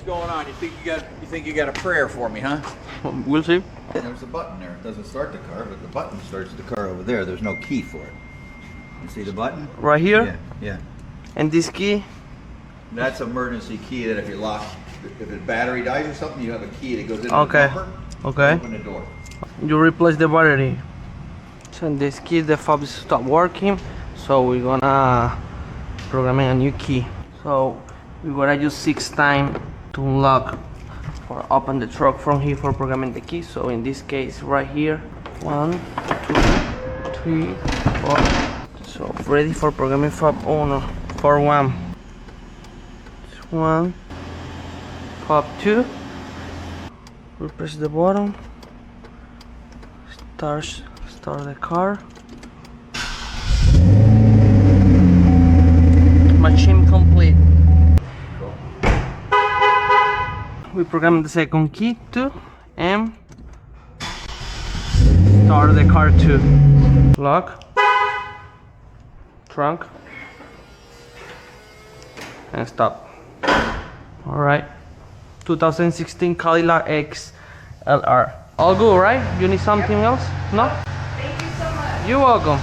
going on? You think you got a prayer for me, huh? We'll see. There's a button there. It doesn't start the car, but the button starts the car over there. There's no key for it. You see the button? Right here? Yeah, yeah. And this key? That's emergency key that if you lock, if the battery dies or something, you have a key that goes into Okay. the bumper. Okay. Open the door. You replace the battery. So in this key, the fob stopped working. So we're gonna program a new key. So we're gonna use 6 times to unlock or open the truck from here for programming the key. So in this case, right here, 1, 2, 3, 4. So ready for programming fob owner for 1. 1. Fob 2. We press the button. Start the car. Machine complete. We program the second key too and start the car too. Lock, trunk, and stop. All right. 2016 Cadillac XLR. All good, right? You need something else? No? Thank you so much. You're welcome.